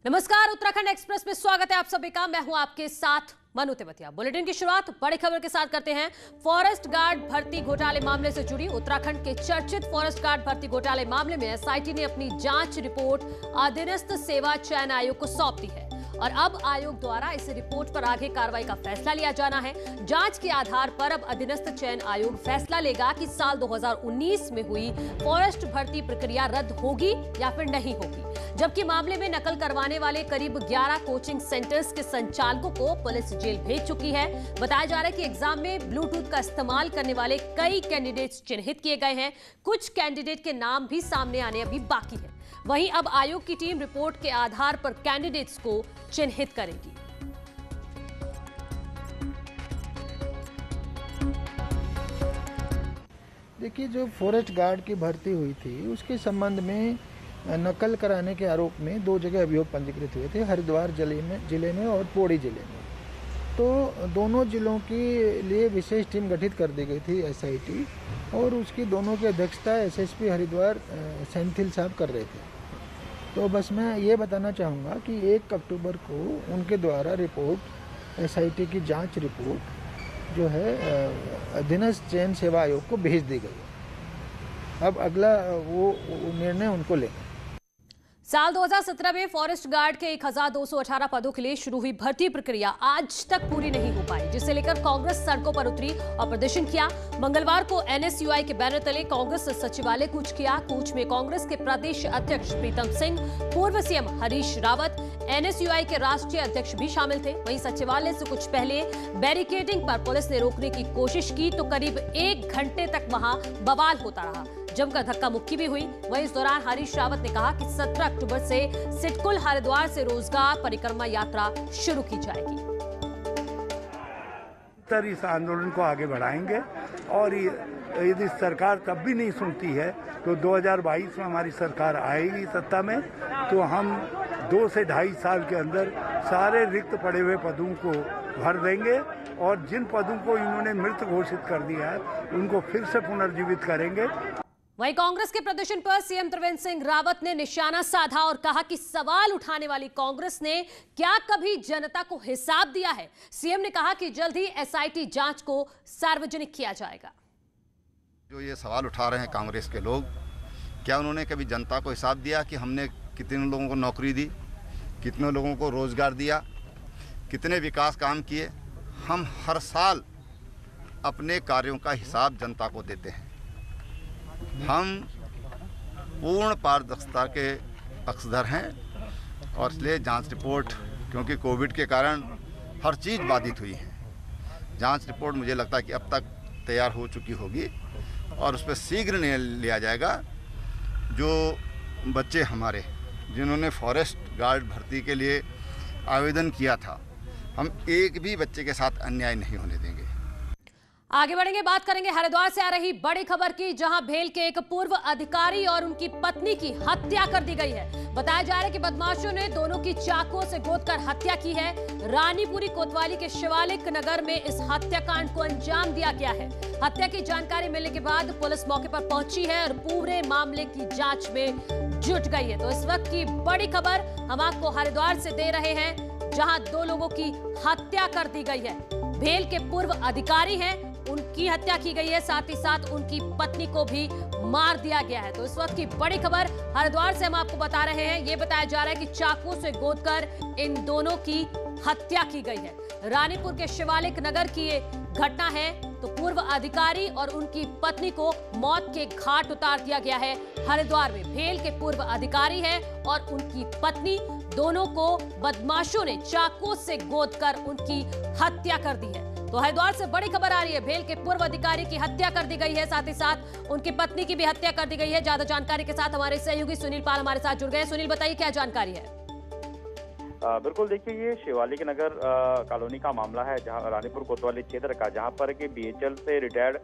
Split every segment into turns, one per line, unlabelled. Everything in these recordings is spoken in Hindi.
नमस्कार, उत्तराखंड एक्सप्रेस में स्वागत है आप सभी का। मैं हूं आपके साथ मनु तेवतिया। बुलेटिन की शुरुआत बड़ी खबर के साथ करते हैं। फॉरेस्ट गार्ड भर्ती घोटाले मामले से जुड़ी उत्तराखंड के चर्चित फॉरेस्ट गार्ड भर्ती घोटाले मामले में एसआईटी ने अपनी जांच रिपोर्ट अधीनस्थ सेवा चयन आयोग को सौंप दी है और अब आयोग द्वारा इस रिपोर्ट पर आगे कार्रवाई का फैसला लिया जाना है। जांच के आधार पर अब अधीनस्थ चयन आयोग फैसला लेगा कि साल 2019 में हुई फॉरेस्ट भर्ती प्रक्रिया रद्द होगी या फिर नहीं होगी। जबकि मामले में नकल करवाने वाले करीब 11 कोचिंग सेंटर्स के संचालकों को पुलिस जेल भेज चुकी है। बताया जा रहा है कि एग्जाम में ब्लूटूथ का इस्तेमाल करने वाले कई कैंडिडेट्स चिन्हित किए गए हैं। कुछ कैंडिडेट के नाम भी सामने आने अभी बाकी है। वहीं अब आयोग की टीम रिपोर्ट के आधार पर कैंडिडेट्स को चिन्हित करेगी।
देखिए, जो फॉरेस्ट गार्ड की भर्ती हुई थी उसके संबंध में नकल कराने के आरोप में 2 जगह अभियोग पंजीकृत हुए थे, हरिद्वार जिले में और पौड़ी जिले में। तो दोनों जिलों के लिए विशेष टीम गठित कर दी गई थी एसआईटी, और उसकी दोनों की अध्यक्षता एसएसपी हरिद्वार सेंथिल साहब कर रहे थे। तो बस मैं ये बताना चाहूँगा कि 1 अक्टूबर को उनके द्वारा रिपोर्ट एसआईटी की जांच रिपोर्ट जो है अधीनस्थ चयन सेवा आयोग को भेज दी गई। अब अगला वो निर्णय उनको लेना।
साल 2017 में फॉरेस्ट गार्ड के 1218 पदों के लिए शुरू हुई भर्ती प्रक्रिया आज तक पूरी नहीं हो पाई, जिसे लेकर कांग्रेस सड़कों पर उतरी और प्रदर्शन किया। मंगलवार को एनएसयूआई के बैनर तले कांग्रेस सचिवालय कूच किया। कूच में कांग्रेस के प्रदेश अध्यक्ष प्रीतम सिंह, पूर्व सीएम हरीश रावत, एनएसयूआई के राष्ट्रीय अध्यक्ष भी शामिल थे। वहीं सचिवालय से कुछ पहले बैरिकेडिंग पर पुलिस ने रोकने की कोशिश की तो करीब 1 घंटे तक वहां बवाल होता रहा। जमकर धक्का मुक्की भी हुई। वहीं इस दौरान हरीश रावत ने कहा कि 17 अक्टूबर से सिटकुल हरिद्वार से रोजगार परिक्रमा यात्रा शुरू की जाएगी।
इस आंदोलन को आगे बढ़ाएंगे और यदि सरकार तब भी नहीं सुनती है तो 2022 में हमारी सरकार आएगी सत्ता में, तो हम 2 से 2.5 साल के अंदर सारे रिक्त पड़े हुए पदों को भर देंगे और जिन पदों को इन्होंने मृत घोषित कर दिया है उनको फिर से पुनर्जीवित करेंगे।
वहीं कांग्रेस के प्रदर्शन पर सीएम त्रिवेंद्र सिंह रावत ने निशाना साधा और कहा कि सवाल उठाने वाली कांग्रेस ने क्या कभी जनता को हिसाब दिया है। सीएम ने कहा कि जल्द ही एसआईटी जांच को सार्वजनिक किया जाएगा।
जो ये सवाल उठा रहे हैं कांग्रेस के लोग, क्या उन्होंने कभी जनता को हिसाब दिया कि हमने कितने लोगों को नौकरी दी, कितने लोगों को रोजगार दिया, कितने विकास काम किए। हम हर साल अपने कार्यों का हिसाब जनता को देते हैं। हम पूर्ण पारदर्शिता के पक्षधर हैं और इसलिए जांच रिपोर्ट, क्योंकि कोविड के कारण हर चीज़ बाधित हुई है, जांच रिपोर्ट मुझे लगता है कि अब तक तैयार हो चुकी होगी और उस पर शीघ्र निर्णय लिया जाएगा। जो बच्चे हमारे जिन्होंने फॉरेस्ट गार्ड भर्ती के लिए आवेदन किया था, हम एक भी बच्चे के साथ अन्याय नहीं होने देंगे।
आगे बढ़ेंगे, बात करेंगे हरिद्वार से आ रही बड़ी खबर की, जहां भेल के एक पूर्व अधिकारी और उनकी पत्नी की हत्या कर दी गई है। बताया जा रहा है कि बदमाशों ने दोनों की चाकू से गोदकर हत्या की है। रानीपुरी कोतवाली के शिवालिक नगर में इस हत्याकांड को अंजाम दिया गया है। हत्या की जानकारी मिलने के बाद पुलिस मौके पर पहुंची है और पूरे मामले की जांच में जुट गई है। तो इस वक्त की बड़ी खबर हम आपको हरिद्वार से दे रहे हैं, जहां 2 लोगों की हत्या कर दी गई है। भेल के पूर्व अधिकारी हैं, उनकी हत्या की गई है, साथ ही साथ उनकी पत्नी को भी मार दिया गया है। तो इस वक्त की बड़ी खबर हरिद्वार से हम आपको बता रहे हैं। ये बताया जा रहा है कि चाकू से गोदकर इन दोनों की हत्या की गई है। रानीपुर के शिवालिक नगर की ये घटना है। तो पूर्व अधिकारी और उनकी पत्नी को मौत के घाट उतार दिया गया है हरिद्वार में। भेल के पूर्व अधिकारी हैं और उनकी पत्नी, दोनों को बदमाशों ने चाकू से गोदकर उनकी हत्या कर दी है। तो हरिद्वार से बड़ी खबर आ रही है, भेल के पूर्व अधिकारी की हत्या कर दी गई है, साथ ही साथ उनकी पत्नी की भी हत्या कर दी गई है। ज्यादा जानकारी के साथ हमारे सहयोगी सुनील पाल हमारे साथ जुड़ गए। सुनील, बताइए क्या जानकारी है।
बिल्कुल, देखिए ये शिवालिक नगर कॉलोनी का मामला है, जहां रानीपुर कोतवाली क्षेत्र का, जहां पर कि बीएचएल से रिटायर्ड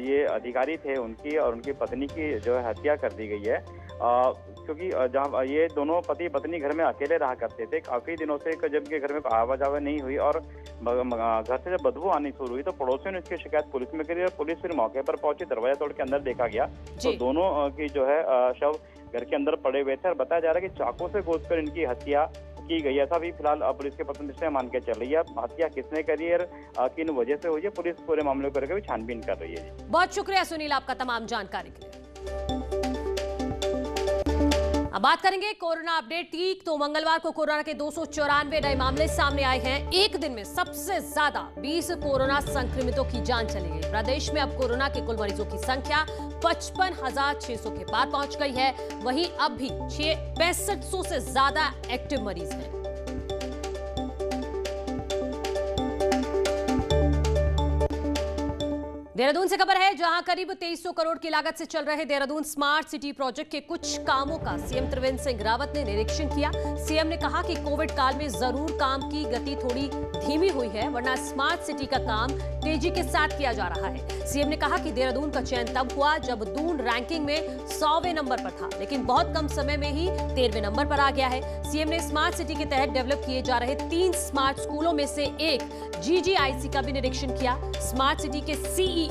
ये अधिकारी थे, उनकी और उनकी पत्नी की जो है हत्या कर दी गई है। क्योंकि जहां ये दोनों पति पत्नी घर में अकेले रहा करते थे, काफी दिनों से जब के घर में आवाजाही नहीं हुई और घर से जब बदबू आनी शुरू हुई तो पड़ोसियों ने इसकी शिकायत पुलिस में करी और पुलिस फिर मौके पर पहुंची, दरवाजा तोड़ के अंदर देखा गया तो दोनों की जो है शव घर के अंदर पड़े हुए थे और बताया जा रहा है कि चाकू से गोदकर इनकी हत्या की गई है। ऐसा भी फिलहाल पुलिस के पत्र मान के चल रही है। हत्या किसने करी है, किन वजह से हुई है, पुलिस पूरे मामले को लेकर भी छानबीन कर रही है।
बहुत शुक्रिया सुनील आपका तमाम जानकारी के लिए। अब बात करेंगे कोरोना अपडेट की। तो मंगलवार को कोरोना के 294 नए मामले सामने आए हैं। एक दिन में सबसे ज्यादा 20 कोरोना संक्रमितों की जान चली गई। प्रदेश में अब कोरोना के कुल मरीजों की संख्या 55,600 के पार पहुंच गई है। वहीं अब भी 6500 से ज्यादा एक्टिव मरीज हैं। देहरादून से खबर है, जहां करीब 2300 करोड़ की लागत से चल रहे देहरादून स्मार्ट सिटी प्रोजेक्ट के कुछ कामों का सीएम त्रिवेंद्र सिंह रावत ने निरीक्षण किया। सीएम ने कहा कि कोविड काल में जरूर काम की गति थोड़ी धीमी हुई है, वरना स्मार्ट सिटी का काम तेजी के साथ किया जा रहा है। सीएम ने कहा कि देहरादून का चयन तब हुआ जब दून रैंकिंग में 100वें नंबर पर था, लेकिन बहुत कम समय में ही 13वें नंबर पर आ गया है। सीएम ने स्मार्ट सिटी के तहत डेवलप किए जा रहे 3 स्मार्ट स्कूलों में से एक GGIC का भी निरीक्षण किया। स्मार्ट सिटी के CEO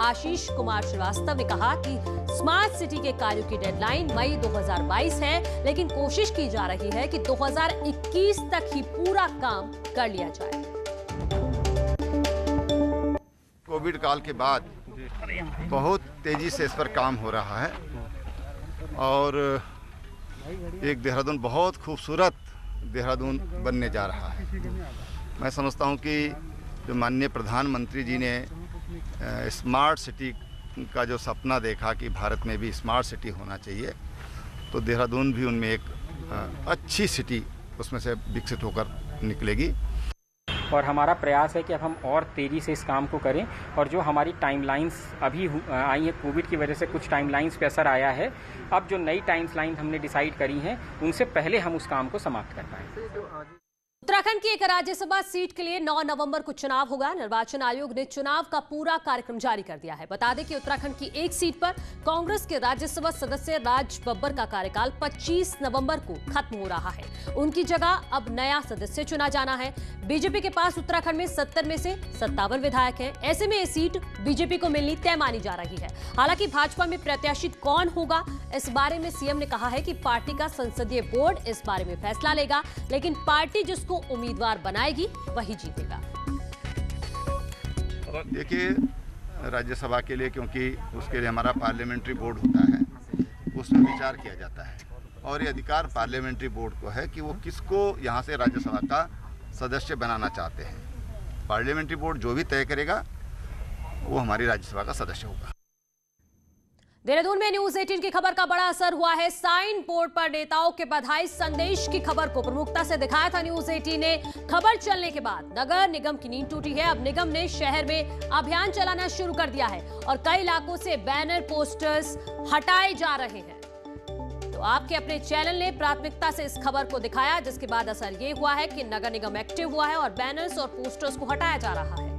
आशीष कुमार श्रीवास्तव ने कहा कि स्मार्ट सिटी के कार्यों की डेडलाइन मई 2022 है, लेकिन कोशिश की जा रही है कि 2021 तक ही पूरा काम कर लिया जाए।
कोविड काल के बाद बहुत तेजी से इस पर काम हो रहा है और एक देहरादून बहुत खूबसूरत देहरादून बनने जा रहा है। मैं समझता हूं कि जो माननीय प्रधानमंत्री जी ने स्मार्ट सिटी का जो सपना देखा कि भारत में भी स्मार्ट सिटी होना चाहिए, तो देहरादून भी उनमें एक अच्छी सिटी उसमें से विकसित होकर निकलेगी।
और हमारा प्रयास है कि अब हम और तेज़ी से इस काम को करें और जो हमारी टाइमलाइंस अभी आई हैं, कोविड की वजह से कुछ टाइमलाइंस पे असर आया है, अब जो नई टाइमलाइन हमने डिसाइड करी हैं उनसे पहले हम उस काम को समाप्त कर पाएँ।
उत्तराखंड की एक राज्यसभा सीट के लिए 9 नवंबर को चुनाव होगा। निर्वाचन आयोग ने चुनाव का पूरा कार्यक्रम जारी कर दिया है। बता दें कि उत्तराखंड की एक सीट पर कांग्रेस के राज्यसभा सदस्य राज बब्बर का कार्यकाल 25 नवंबर को खत्म हो रहा है। उनकी जगह अब नया सदस्य चुना जाना है। बीजेपी के पास उत्तराखंड में 70 में से 57 विधायक हैं। ऐसे में ये सीट बीजेपी को मिलनी तय मानी जा रही है। हालांकि भाजपा में प्रत्याशी कौन होगा, इस बारे में सीएम ने कहा है कि पार्टी का संसदीय बोर्ड इस बारे में फैसला लेगा, लेकिन पार्टी जिसको उम्मीदवार बनाएगी वही जीतेगा।
देखिए, राज्यसभा के लिए, क्योंकि उसके लिए हमारा पार्लियामेंट्री बोर्ड होता है, उसमें विचार किया जाता है और ये अधिकार पार्लियामेंट्री बोर्ड को है कि वो किसको यहाँ से राज्यसभा का सदस्य बनाना चाहते हैं। पार्लियामेंट्री बोर्ड जो भी तय करेगा वो हमारी राज्यसभा का सदस्य होगा।
देहरादून में न्यूज 18 की खबर का बड़ा असर हुआ है। साइन बोर्ड पर नेताओं के बधाई संदेश की खबर को प्रमुखता से दिखाया था न्यूज 18 ने। खबर चलने के बाद नगर निगम की नींद टूटी है। अब निगम ने शहर में अभियान चलाना शुरू कर दिया है और कई इलाकों से बैनर पोस्टर्स हटाए जा रहे हैं। तो आपके अपने चैनल ने प्राथमिकता से इस खबर को दिखाया, जिसके बाद असर ये हुआ है कि नगर निगम एक्टिव हुआ है और बैनर्स और पोस्टर्स को हटाया जा रहा है।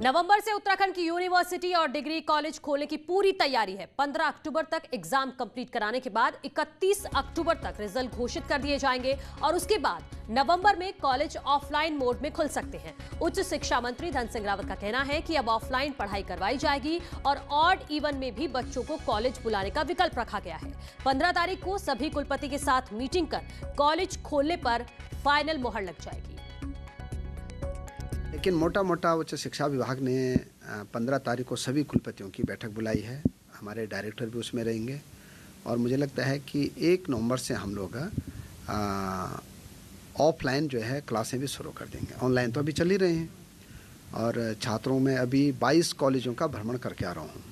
नवंबर से उत्तराखंड की यूनिवर्सिटी और डिग्री कॉलेज खोलने की पूरी तैयारी है। 15 अक्टूबर तक एग्जाम कंप्लीट कराने के बाद 31 अक्टूबर तक रिजल्ट घोषित कर दिए जाएंगे और उसके बाद नवंबर में कॉलेज ऑफलाइन मोड में खुल सकते हैं। उच्च शिक्षा मंत्री धन सिंह रावत का कहना है कि अब ऑफलाइन पढ़ाई करवाई जाएगी और ऑड इवन में भी बच्चों को कॉलेज बुलाने का विकल्प रखा गया है। 15 तारीख को सभी कुलपति के साथ मीटिंग कर कॉलेज खोलने पर फाइनल मुहर लग जाएगी।
लेकिन मोटा मोटा उच्च शिक्षा विभाग ने 15 तारीख को सभी कुलपतियों की बैठक बुलाई है। हमारे डायरेक्टर भी उसमें रहेंगे और मुझे लगता है कि 1 नवंबर से हम लोग ऑफलाइन जो है क्लासें भी शुरू कर देंगे। ऑनलाइन तो अभी चल ही रहे हैं और छात्रों में अभी 22 कॉलेजों का भ्रमण करके आ रहा हूँ।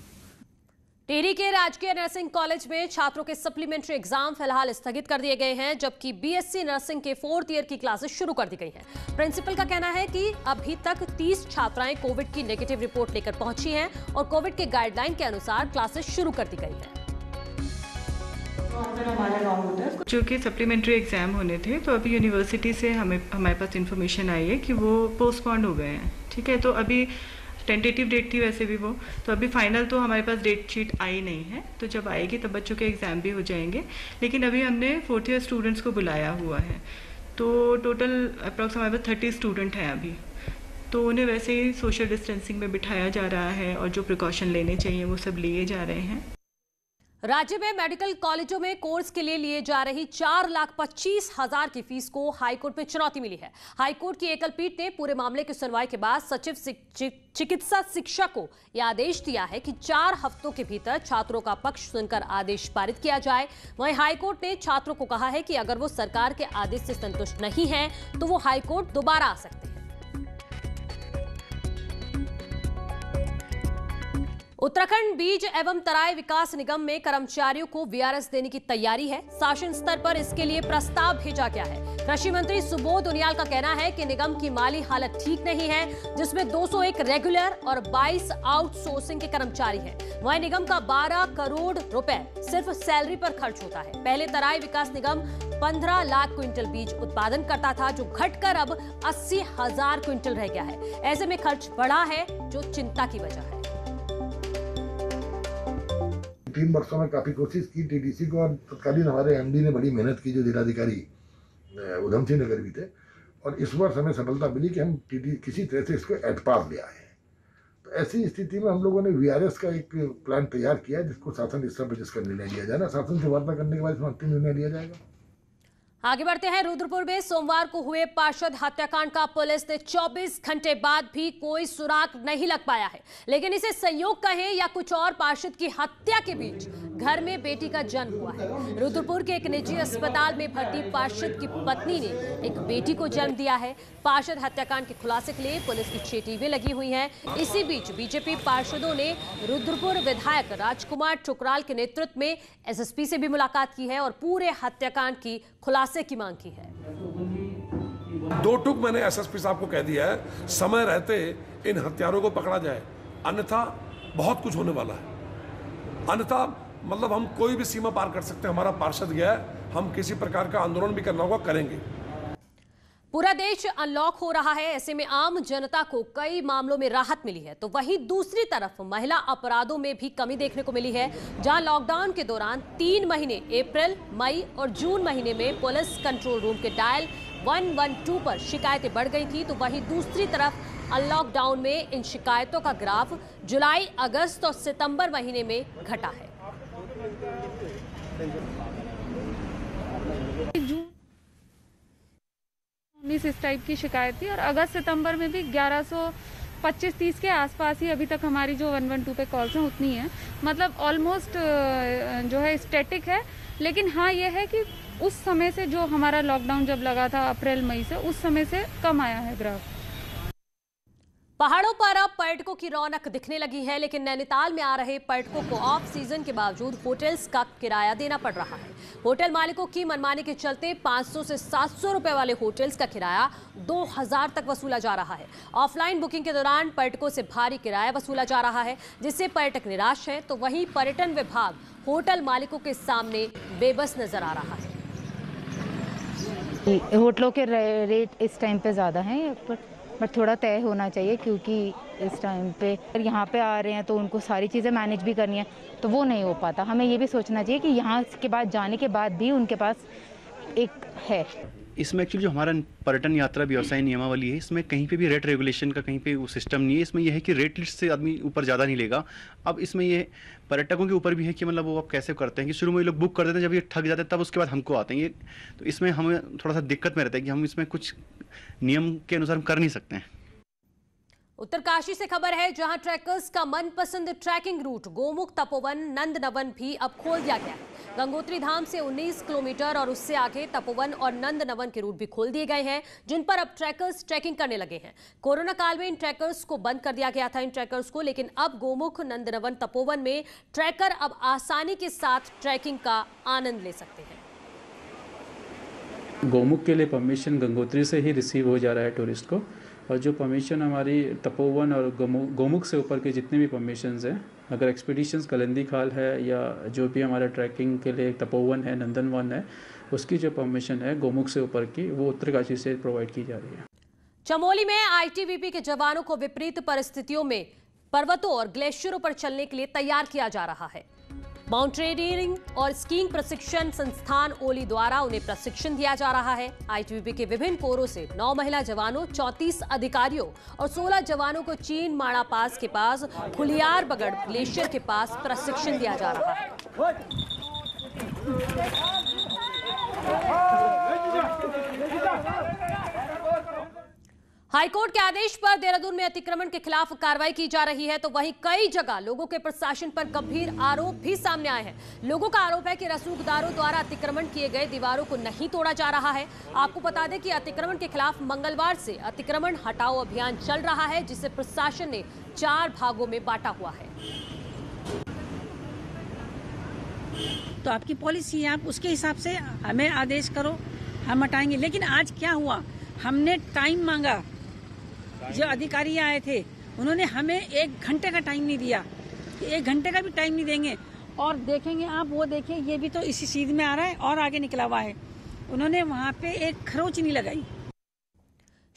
टिहरी के राजकीय नर्सिंग कॉलेज में छात्रों के सप्लीमेंट्री एग्जाम फिलहाल स्थगित कर दिए गए हैं, जबकि बीएससी नर्सिंग के 4th ईयर की क्लासेस शुरू कर दी गई हैं। प्रिंसिपल का कहना है कि अभी तक 30 छात्राएं कोविड की नेगेटिव रिपोर्ट लेकर पहुंची हैं और कोविड के गाइडलाइन के अनुसार क्लासेस शुरू कर दी गई हैं।
जो कि सप्लीमेंट्री एग्जाम होने थे, तो अभी यूनिवर्सिटी से हमारे पास इंफॉर्मेशन आई है कि वो पोस्टपोन्ड हो गए हैं। ठीक है, तो अभी टेंटेटिव डेट थी वैसे भी वो, तो अभी फाइनल तो हमारे पास डेट शीट आई नहीं है, तो जब आएगी तब बच्चों के एग्ज़ाम भी हो जाएंगे। लेकिन अभी हमने 4th ईयर स्टूडेंट्स को बुलाया हुआ है, तो टोटल अप्रॉक्स हमारे पास 30 स्टूडेंट हैं अभी। तो उन्हें वैसे ही सोशल डिस्टेंसिंग में बिठाया जा रहा है और जो प्रिकॉशन लेने चाहिए वो सब लिए जा रहे हैं।
राज्य में मेडिकल कॉलेजों में कोर्स के लिए लिए जा रही 4,25,000 की फीस को हाईकोर्ट में चुनौती मिली है। हाईकोर्ट की एकल पीठ ने पूरे मामले की सुनवाई के बाद सचिव चिकित्सा शिक्षा को यह आदेश दिया है कि 4 हफ्तों के भीतर छात्रों का पक्ष सुनकर आदेश पारित किया जाए। वहीं हाईकोर्ट ने छात्रों को कहा है कि अगर वो सरकार के आदेश से संतुष्ट नहीं है तो वो हाईकोर्ट दोबारा आ सकते हैं। उत्तराखंड बीज एवं तराई विकास निगम में कर्मचारियों को वीआरएस देने की तैयारी है। शासन स्तर पर इसके लिए प्रस्ताव भेजा गया है। कृषि मंत्री सुबोध उनियाल का कहना है कि निगम की माली हालत ठीक नहीं है, जिसमें 201 रेगुलर और 22 आउटसोर्सिंग के कर्मचारी हैं। वहीं निगम का 12 करोड़ रुपए सिर्फ सैलरी पर खर्च होता है। पहले तराई विकास निगम 15 लाख क्विंटल बीज उत्पादन करता था, जो घटकर अब 80,000 क्विंटल रह गया है। ऐसे में खर्च बढ़ा है, जो चिंता की वजह है।
3 वर्षों में काफ़ी कोशिश की टीडीसी को, और तत्कालीन हमारे एमडी ने बड़ी मेहनत की, जो जिलाधिकारी उधम सिंह नगर भी थे, और इस वर्ष हमें सफलता मिली कि हम किसी तरह से इसको एतपार ले आए हैं। तो ऐसी स्थिति में हम लोगों ने वीआरएस का एक प्लान तैयार किया, जिसको शासन स्तर पर जिसका निर्णय लिया जाए ना, शासन से वार्ता करने के बाद इसमें अंतिम निर्णय लिया जाएगा।
आगे बढ़ते हैं। रुद्रपुर में सोमवार को हुए पार्षद हत्याकांड का पुलिस ने 24 घंटे बाद भी कोई सुराग नहीं लग पाया है। लेकिन इसे संयोग कहें या कुछ और, पार्षद की हत्या के बीच घर में बेटी का जन्म हुआ है। रुद्रपुर के एक निजी अस्पताल में भर्ती पार्षद की पत्नी ने एक बेटी को जन्म दिया है। पार्षद हत्याकांड के खुलासे के लिए पुलिस की 6 टीमें लगी हुई हैं। इसी बीच बीजेपी पार्षदों ने रुद्रपुर विधायक राजकुमार ठुकराल के नेतृत्व में एसएसपी से भी मुलाकात की है और पूरे हत्याकांड की खुलासे की मांग की है।
2 टूक मैंने एसएसपी साहब को कह दिया है, समय रहते इन हत्यारों को पकड़ा जाए, अन्यथा बहुत कुछ होने वाला है। अन्यथा मतलब हम कोई भी सीमा पार कर सकते हैं। हमारा पार्षद गया है, हम किसी प्रकार का आंदोलन भी करना होगा, करेंगे।
पूरा देश अनलॉक हो रहा है। ऐसे में आम जनता को कई मामलों में राहत मिली है, तो वहीं दूसरी तरफ महिला अपराधों में भी कमी देखने को मिली है। जहां लॉकडाउन के दौरान 3 महीने अप्रैल, मई और जून महीने में पुलिस कंट्रोल रूम के डायल 112 पर शिकायतें बढ़ गई थी, तो वहीं दूसरी तरफ अनलॉकडाउन में इन शिकायतों का ग्राफ जुलाई, अगस्त और सितंबर महीने में घटा है।
इस टाइप की शिकायत थी और अगस्त सितंबर में भी 1125-30 के आसपास ही अभी तक हमारी जो 112 पे कॉल्स हैं उतनी है। मतलब ऑलमोस्ट जो है स्टैटिक है। लेकिन हाँ ये है कि उस समय से जो हमारा लॉकडाउन जब लगा था अप्रैल मई से, उस समय से कम आया है ग्राफ।
पहाड़ों पर अब पर्यटकों की रौनक दिखने लगी है, लेकिन नैनीताल में आ रहे पर्यटकों को ऑफ सीजन के बावजूद होटल्स का किराया देना पड़ रहा है। होटल मालिकों की मनमानी के चलते 500 से 700 रुपए वाले होटल्स का किराया 2000 तक वसूला जा रहा है। ऑफलाइन बुकिंग के दौरान पर्यटकों से भारी किराया वसूला जा रहा है, जिससे पर्यटक निराश है, तो वहीं पर्यटन विभाग होटल मालिकों के सामने बेबस नजर आ रहा है।
होटलों के रेट इस टाइम पे ज़्यादा हैं, पर थोड़ा तय होना चाहिए, क्योंकि इस टाइम पे यहाँ पे आ रहे हैं तो उनको सारी चीज़ें मैनेज भी करनी है, तो वो नहीं हो पाता। हमें ये भी सोचना चाहिए कि यहाँ के बाद जाने के बाद भी उनके पास एक है।
इसमें एक्चुअली जो हमारा पर्यटन यात्रा व्यवसाय नियमावली है, इसमें कहीं पे भी रेट रेगुलेशन का कहीं पे वो सिस्टम नहीं है। इसमें यह है कि रेट लिस्ट से आदमी ऊपर ज़्यादा नहीं लेगा। अब इसमें ये पर्यटकों के ऊपर भी है कि मतलब वो अब कैसे करते हैं कि शुरू में ये लोग बुक कर देते हैं, जब ये ठग जाते हैं तब उसके बाद हमको आते हैं ये। तो इसमें हमें थोड़ा सा दिक्कत में रहता है कि हम इसमें कुछ नियम के अनुसार हम कर नहीं सकते हैं।
उत्तरकाशी से खबर है, जहां ट्रैकर्स का मनपसंद ट्रैकिंग रूट गोमुख, तपोवन, नंदनवन भी अब खोल दिया गया है। गंगोत्री धाम से 19 किलोमीटर और उससे आगे तपोवन और नंदनवन के रूट भी खोल दिए गए हैं, जिन पर अब ट्रैकर्स ट्रैकिंग करने लगे हैं। कोरोना काल में इन ट्रैकर्स को बंद कर दिया गया था लेकिन अब गोमुख, नंदनवन, तपोवन में ट्रैकर अब आसानी के साथ ट्रैकिंग का आनंद ले सकते हैं।
गोमुख के लिए परमिशन गंगोत्री से ही रिसीव हो जा रहा है टूरिस्ट को, और जो परमिशन हमारी तपोवन और गोमुख से ऊपर के जितने भी परमिशंस हैं, अगर एक्सपीडिशंस कलंदी खाल है या जो भी हमारा ट्रैकिंग के लिए तपोवन है, नंदनवन है, उसकी जो परमिशन है गोमुख से ऊपर की, वो उत्तरकाशी से प्रोवाइड की जा रही है।
चमोली में आईटीबीपी के जवानों को विपरीत परिस्थितियों में पर्वतों और ग्लेशियरों पर चलने के लिए तैयार किया जा रहा है। माउंटेनियरिंग और स्कीइंग प्रशिक्षण संस्थान ओली द्वारा उन्हें प्रशिक्षण दिया जा रहा है। आईटीबीपी के विभिन्न कोरों से 9 महिला जवानों, 34 अधिकारियों और 16 जवानों को चीन माड़ा पास के पास खुलियार बगड़ ग्लेशियर के पास प्रशिक्षण दिया जा रहा है। हाईकोर्ट के आदेश पर देहरादून में अतिक्रमण के खिलाफ कार्रवाई की जा रही है, तो वहीं कई जगह लोगों के प्रशासन पर गंभीर आरोप भी सामने आए हैं। लोगों का आरोप है कि रसूखदारों द्वारा अतिक्रमण किए गए दीवारों को नहीं तोड़ा जा रहा है। आपको बता दें कि अतिक्रमण के खिलाफ मंगलवार से अतिक्रमण हटाओ अभियान चल रहा है, जिसे प्रशासन ने 4 भागों में बांटा हुआ है।
तो आपकी पॉलिसी है, आप उसके हिसाब से हमें आदेश करो, हम हटाएंगे। लेकिन आज क्या हुआ, हमने टाइम मांगा, जो अधिकारी आए थे उन्होंने हमें 1 घंटे का टाइम नहीं दिया, 1 घंटे का भी टाइम नहीं देंगे। और देखेंगे आप, वो देखिए ये भी तो इसी सीध में आ रहा है और आगे निकला हुआ है। उन्होंने वहाँ पे एक खरोच नहीं लगाई।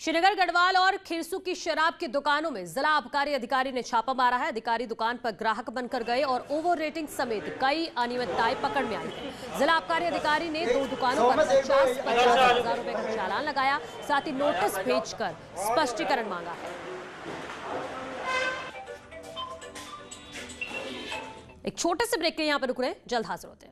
श्रीनगर, गढ़वाल और खिरसू की शराब की दुकानों में जिला आबकारी अधिकारी ने छापा मारा है। अधिकारी दुकान पर ग्राहक बनकर गए और ओवर रेटिंग समेत कई अनियमितताएं पकड़ में आई है। जिला आबकारी अधिकारी ने 2 दुकानों पर 50,000 रुपए का चालान लगाया, साथ ही नोटिस भेजकर स्पष्टीकरण मांगा है। एक छोटे से ब्रेक के यहाँ पर रुक रहे हैं, जल्द हाजिर होते हैं।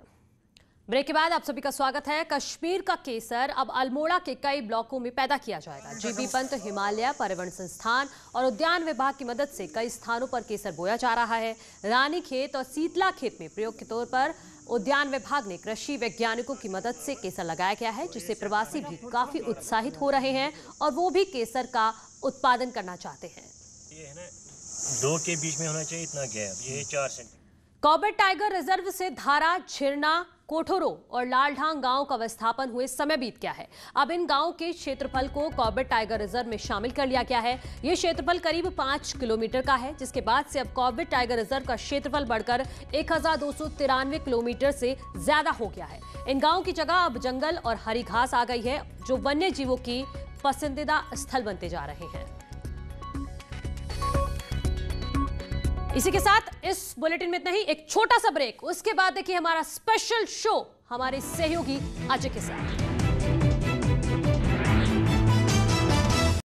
ब्रेक के बाद आप सभी का स्वागत है। कश्मीर का केसर अब अल्मोड़ा के कई ब्लॉकों में पैदा किया जाएगा। जीबी पंत, हिमालय पर्यावरण संस्थान और उद्यान विभाग की मदद से कई स्थानों पर केसर बोया जा रहा है। रानी खेत और शीतला खेत में प्रयोग के तौर पर उद्यान विभाग ने कृषि वैज्ञानिकों की मदद से केसर लगाया गया है, जिससे प्रवासी भी काफी उत्साहित हो रहे हैं और वो भी केसर का उत्पादन करना चाहते हैं।
ये है ना, 2 के बीच में होना चाहिए इतना गैप, ये 4 सेंटीमीटर।
कॉर्बेट टाइगर रिजर्व से धारा, झिरना, कोठोरो और लालढांग गांव का विस्थापन हुए समय बीत गया है। अब इन गांवों के क्षेत्रफल को कॉर्बेट टाइगर रिजर्व में शामिल कर लिया गया है। ये क्षेत्रफल करीब 5 किलोमीटर का है, जिसके बाद से अब कॉर्बेट टाइगर रिजर्व का क्षेत्रफल बढ़कर 1293 किलोमीटर से ज्यादा हो गया है। इन गांवों की जगह अब जंगल और हरी घास आ गई है, जो वन्य जीवों की पसंदीदा स्थल बनते जा रहे हैं। इसी के साथ इस बुलेटिन में इतना ही। एक छोटा सा ब्रेक, उसके बाद देखिए हमारा स्पेशल शो हमारे सहयोगी अजय के साथ।